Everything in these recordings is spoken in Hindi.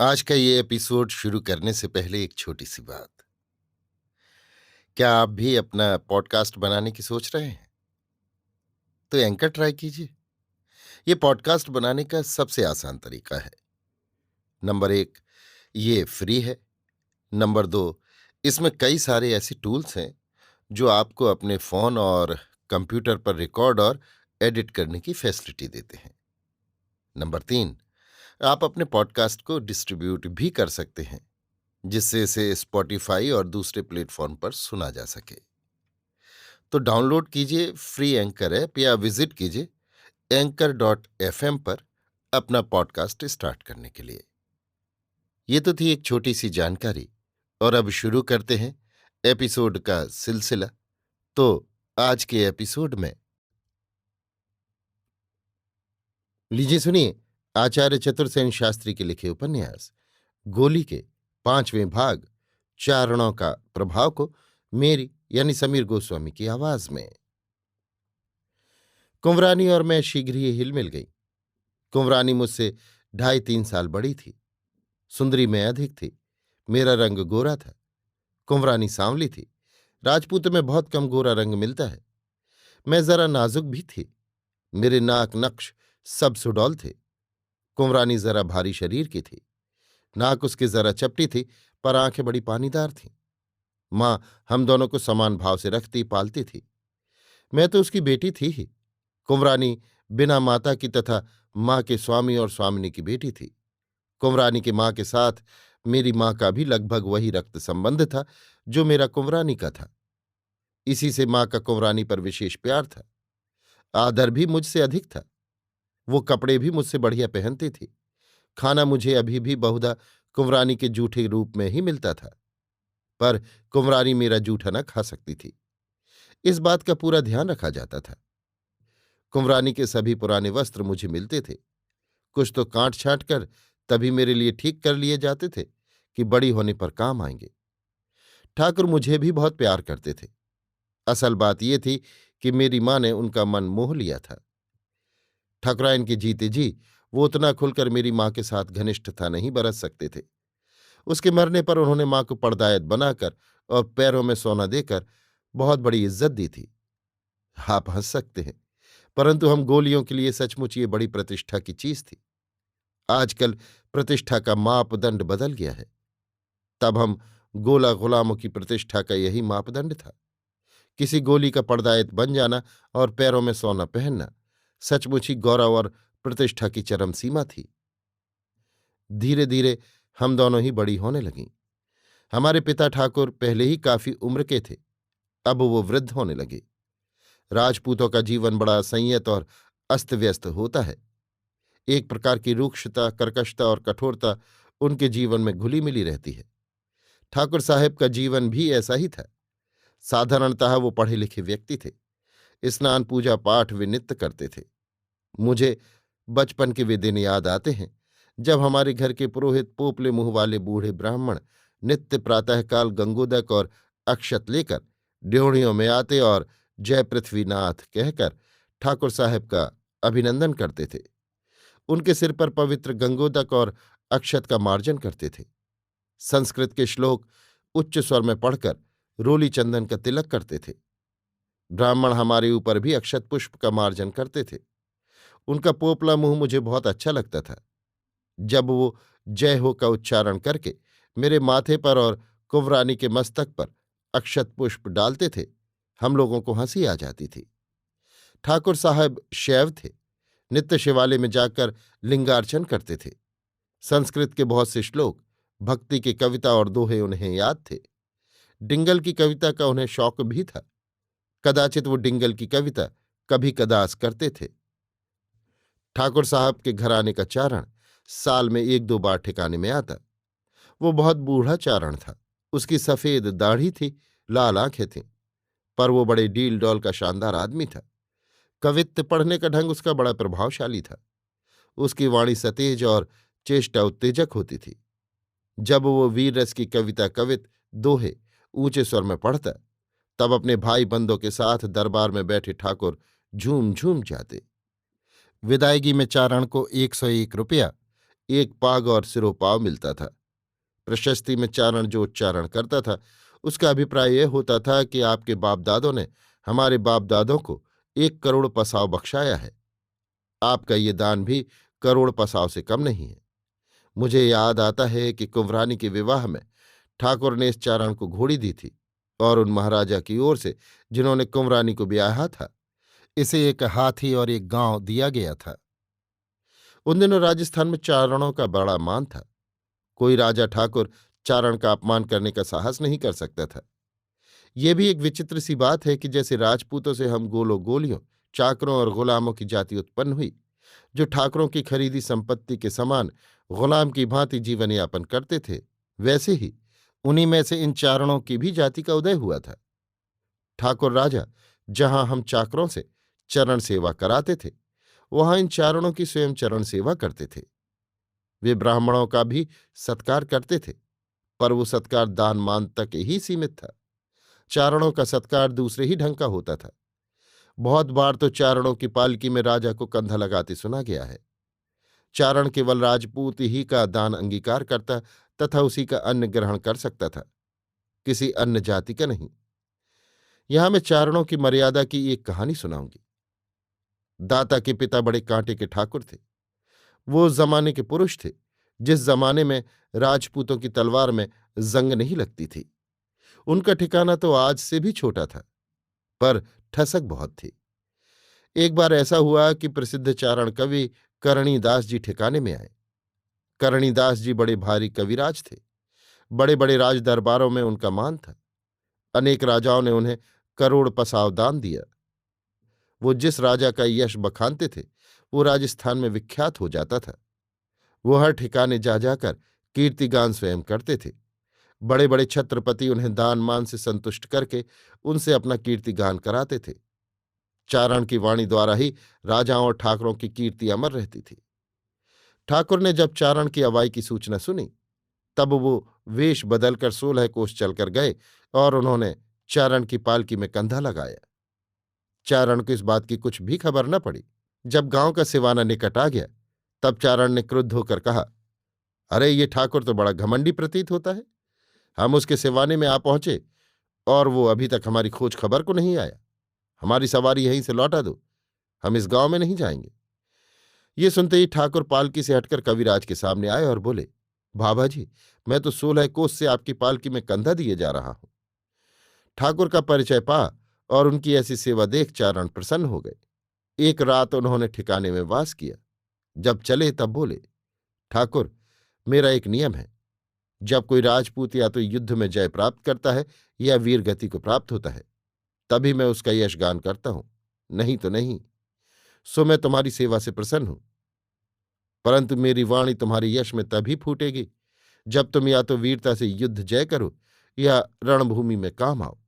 आज का ये एपिसोड शुरू करने से पहले एक छोटी सी बात। क्या आप भी अपना पॉडकास्ट बनाने की सोच रहे हैं? तो एंकर ट्राई कीजिए। ये पॉडकास्ट बनाने का सबसे आसान तरीका है। नंबर एक, ये फ्री है। नंबर दो, इसमें कई सारे ऐसे टूल्स हैं जो आपको अपने फोन और कंप्यूटर पर रिकॉर्ड और एडिट करने की फैसिलिटी देते हैं। नंबर तीन, आप अपने पॉडकास्ट को डिस्ट्रीब्यूट भी कर सकते हैं, जिससे इसे स्पॉटिफाई और दूसरे प्लेटफॉर्म पर सुना जा सके। तो डाउनलोड कीजिए फ्री एंकर ऐप या विजिट कीजिए anchor.fm पर अपना पॉडकास्ट स्टार्ट करने के लिए। ये तो थी एक छोटी सी जानकारी, और अब शुरू करते हैं एपिसोड का सिलसिला। तो आज के एपिसोड में लीजिए सुनिए आचार्य चतुर्सेन शास्त्री के लिखे उपन्यास गोली के 5वें भाग चारणों का प्रभाव को मेरी यानी समीर गोस्वामी की आवाज में। कुंवरानी और मैं शीघ्र ही हिल मिल गई। कुंवरानी मुझसे 2.5-3 साल बड़ी थी। सुंदरी में अधिक थी। मेरा रंग गोरा था। कुंवरानी सांवली थी। राजपूतों में बहुत कम गोरा रंग मिलता है। मैं जरा नाजुक भी थी। मेरे नाक नक्श सब सुडौल थे। कुंवरानी जरा भारी शरीर की थी। नाक उसकी जरा चपटी थी, पर आंखें बड़ी पानीदार थीं। माँ हम दोनों को समान भाव से रखती पालती थी। मैं तो उसकी बेटी थी ही। कुंवरानी बिना माता की तथा माँ के स्वामी और स्वामिनी की बेटी थी। कुंवरानी की माँ के साथ मेरी माँ का भी लगभग वही रक्त संबंध था जो मेरा कुंवरानी का था। इसी से माँ का कुंवरानी पर विशेष प्यार था। आदर भी मुझसे अधिक था। वो कपड़े भी मुझसे बढ़िया पहनती थी। खाना मुझे अभी भी बहुधा कुंवरानी के जूठे रूप में ही मिलता था, पर कुंवरानी मेरा जूठा न खा सकती थी। इस बात का पूरा ध्यान रखा जाता था। कुंवरानी के सभी पुराने वस्त्र मुझे मिलते थे। कुछ तो काट छांट कर तभी मेरे लिए ठीक कर लिए जाते थे कि बड़ी होने पर काम आएंगे। ठाकुर मुझे भी बहुत प्यार करते थे। असल बात ये थी कि मेरी माँ ने उनका मन मोह लिया था। ठकुराइन के जीते जी वो उतना खुलकर मेरी माँ के साथ घनिष्ठता नहीं बरत सकते थे। उसके मरने पर उन्होंने माँ को पड़दायत बनाकर और पैरों में सोना देकर बहुत बड़ी इज्जत दी थी। आप हंस सकते हैं, परंतु हम गोलियों के लिए सचमुच ये बड़ी प्रतिष्ठा की चीज थी। आजकल प्रतिष्ठा का मापदंड बदल गया है। तब हम गोला गुलामों की प्रतिष्ठा का यही मापदंड था। किसी गोली का पर्दायत बन जाना और पैरों में सोना पहनना सचमुच ही गौरव और प्रतिष्ठा की चरम सीमा थी। धीरे धीरे हम दोनों ही बड़ी होने लगीं। हमारे पिता ठाकुर पहले ही काफी उम्र के थे। अब वो वृद्ध होने लगे। राजपूतों का जीवन बड़ा संयत और अस्त व्यस्त होता है। एक प्रकार की रूक्षता, कर्कशता और कठोरता उनके जीवन में घुली मिली रहती है। ठाकुर साहब का जीवन भी ऐसा ही था। साधारणतः वो पढ़े लिखे व्यक्ति थे। स्नान पूजा पाठ वे नित्य करते थे। मुझे बचपन के वे दिन याद आते हैं जब हमारे घर के पुरोहित पोपले मुंह वाले बूढ़े ब्राह्मण नित्य प्रातःकाल गंगोदक और अक्षत लेकर ड्योढ़ियों में आते और जय पृथ्वीनाथ कहकर ठाकुर साहब का अभिनंदन करते थे। उनके सिर पर पवित्र गंगोदक और अक्षत का मार्जन करते थे। संस्कृत के श्लोक उच्च स्वर में पढ़कर रोली चंदन का तिलक करते थे। ब्राह्मण हमारे ऊपर भी अक्षत पुष्प का मार्जन करते थे। उनका पोपला मुंह मुझे बहुत अच्छा लगता था। जब वो जय हो का उच्चारण करके मेरे माथे पर और कुंवरानी के मस्तक पर अक्षत पुष्प डालते थे, हम लोगों को हंसी आ जाती थी। ठाकुर साहब शैव थे। नित्य शिवालय में जाकर लिंगार्चन करते थे। संस्कृत के बहुत से श्लोक, भक्ति की कविता और दोहे उन्हें याद थे। डिंगल की कविता का उन्हें शौक भी था। कदाचित वो डिंगल की कविता कभी कदास करते थे। ठाकुर साहब के घराने का चारण साल में 1-2 बार ठिकाने में आता। वो बहुत बूढ़ा चारण था। उसकी सफेद दाढ़ी थी, लाल आंखें थीं, पर वो बड़े डील डॉल का शानदार आदमी था। कवित्त पढ़ने का ढंग उसका बड़ा प्रभावशाली था। उसकी वाणी सतेज और चेष्टा उत्तेजक होती थी। जब वो वीर रस की कविता कवित दोहे ऊंचे स्वर में पढ़ता, तब अपने भाई बंदों के साथ दरबार में बैठे ठाकुर झूम झूम जाते। विदायगी में चारण को 101 रुपया एक पाग और सिरोपाव मिलता था। प्रशस्ति में चारण जो उच्चारण करता था उसका अभिप्राय यह होता था कि आपके बाप दादों ने हमारे बाप दादों को 1 करोड़ पसाव बख्शाया है। आपका ये दान भी करोड़ पसाव से कम नहीं है। मुझे याद आता है कि कुंवरानी के विवाह में ठाकुर ने इस चारण को घोड़ी दी थी और उन महाराजा की ओर से जिन्होंने कुंवरानी को ब्याहा था इसे एक हाथी और एक गांव दिया गया था। उन दिनों राजस्थान में चारणों का बड़ा मान था। कोई राजा ठाकुर चारण का अपमान करने का साहस नहीं कर सकता था। यह भी एक विचित्र सी बात है कि जैसे राजपूतों से हम गोलों गोलियों चाकरों और गुलामों की जाति उत्पन्न हुई जो ठाकुरों की खरीदी संपत्ति के समान गुलाम की भांति जीवन यापन करते थे, वैसे ही उन्हीं में से इन चारणों की भी जाति का उदय हुआ था। ठाकुर राजा जहां हम चाकरों से चरण सेवा कराते थे वहां इन चारणों की स्वयं चरण सेवा करते थे। वे ब्राह्मणों का भी सत्कार करते थे, पर वो सत्कार दान मान तक ही सीमित था। चारणों का सत्कार दूसरे ही ढंग का होता था। बहुत बार तो चारणों की पालकी में राजा को कंधा लगाते सुना गया है। चारण केवल राजपूत ही का दान अंगीकार करता तथा उसी का अन्न ग्रहण कर सकता था, किसी अन्य जाति का नहीं। यहां मैं चारणों की मर्यादा की एक कहानी सुनाऊंगी। दाता के पिता बड़े कांटे के ठाकुर थे। वो उस जमाने के पुरुष थे जिस जमाने में राजपूतों की तलवार में जंग नहीं लगती थी। उनका ठिकाना तो आज से भी छोटा था, पर ठसक बहुत थी। एक बार ऐसा हुआ कि प्रसिद्ध चारण कवि करणीदास जी ठिकाने में आए। करणीदास जी बड़े भारी कविराज थे। बड़े बड़े राज दरबारों में उनका मान था। अनेक राजाओं ने उन्हें करोड़ पसाव दान दिया। वो जिस राजा का यश बखानते थे वो राजस्थान में विख्यात हो जाता था। वो हर ठिकाने जा जाकर कीर्तिगान स्वयं करते थे। बड़े बड़े छत्रपति उन्हें दान मान से संतुष्ट करके उनसे अपना कीर्तिगान कराते थे। चारण की वाणी द्वारा ही राजाओं और ठाकुरों की कीर्ति अमर रहती थी। ठाकुर ने जब चारण की अवाई की सूचना सुनी तब वो वेश बदलकर 16 कोस चलकर गए और उन्होंने चारण की पालकी में कंधा लगाया। चारण को इस बात की कुछ भी खबर न पड़ी। जब गांव का सिवाना निकट आ गया तब चारण ने क्रुद्ध होकर कहा, अरे ये ठाकुर तो बड़ा घमंडी प्रतीत होता है। हम उसके सिवाने में आ पहुंचे और वो अभी तक हमारी खोज खबर को नहीं आया। हमारी सवारी यहीं से लौटा दो, हम इस गांव में नहीं जाएंगे। ये सुनते ही ठाकुर पालकी से हटकर कविराज के सामने आए और बोले, बाबा जी, मैं तो 16 कोस से आपकी पालकी में कंधा दिए जा रहा हूं। ठाकुर का परिचय पा और उनकी ऐसी सेवा देख चारण प्रसन्न हो गए। एक रात उन्होंने ठिकाने में वास किया। जब चले तब बोले, ठाकुर, मेरा एक नियम है। जब कोई राजपूत या तो युद्ध में जय प्राप्त करता है या वीर गति को प्राप्त होता है तभी मैं उसका यशगान करता हूं, नहीं तो नहीं। सो मैं तुम्हारी सेवा से प्रसन्न हूं, परंतु मेरी वाणी तुम्हारे यश में तभी फूटेगी जब तुम या तो वीरता से युद्ध जय करो या रणभूमि में काम आओ।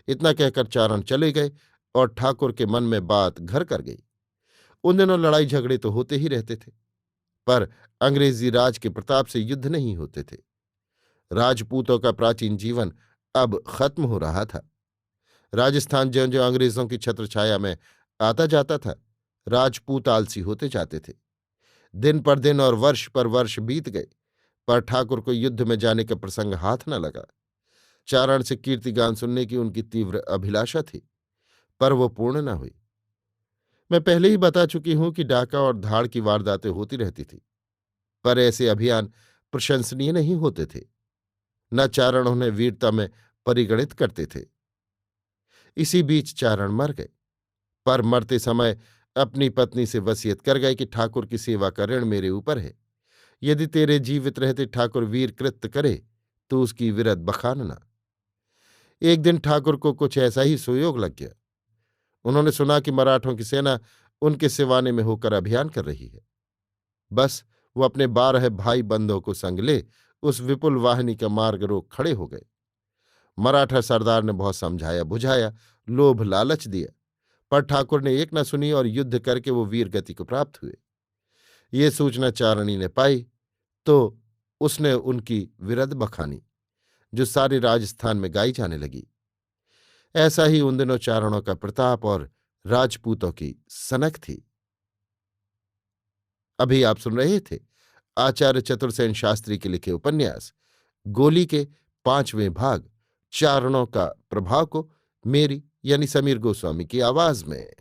इतना कहकर चारण चले गए और ठाकुर के मन में बात घर कर गई। उन दिनों लड़ाई झगड़े तो होते ही रहते थे, पर अंग्रेजी राज के प्रताप से युद्ध नहीं होते थे। राजपूतों का प्राचीन जीवन अब खत्म हो रहा था। राजस्थान ज्यों ज्यों अंग्रेजों की छत्रछाया में आता जाता था, राजपूत आलसी होते जाते थे। दिन पर दिन और वर्ष पर वर्ष बीत गए, पर ठाकुर को युद्ध में जाने का प्रसंग हाथ न लगा। चारण से कीर्तिगान सुनने की उनकी तीव्र अभिलाषा थी, पर वो पूर्ण न हुई। मैं पहले ही बता चुकी हूं कि डाका और धाड़ की वारदातें होती रहती थी, पर ऐसे अभियान प्रशंसनीय नहीं होते थे। न चारण उन्हें वीरता में परिगणित करते थे। इसी बीच चारण मर गए, पर मरते समय अपनी पत्नी से वसीयत कर गए कि ठाकुर की सेवा का ऋण मेरे ऊपर है। यदि तेरे जीवित रहते ठाकुर वीर कृत्य करे तो उसकी विरत बखानना। एक दिन ठाकुर को कुछ ऐसा ही सुयोग लग गया। उन्होंने सुना कि मराठों की सेना उनके सिवाने में होकर अभियान कर रही है। बस वो अपने 12 भाई बंदों को संग ले उस विपुल वाहिनी का मार्ग रोक खड़े हो गए। मराठा सरदार ने बहुत समझाया बुझाया, लोभ लालच दिया, पर ठाकुर ने एक न सुनी और युद्ध करके वो वीर गति को प्राप्त हुए। ये सूचना चारणी ने पाई तो उसने उनकी विरद बखानी, जो सारे राजस्थान में गाई जाने लगी। ऐसा ही उन दिनों चारणों का प्रताप और राजपूतों की सनक थी। अभी आप सुन रहे थे आचार्य चतुर्सेन शास्त्री के लिखे उपन्यास गोली के 5वें भाग चारणों का प्रभाव को मेरी यानी समीर गोस्वामी की आवाज में।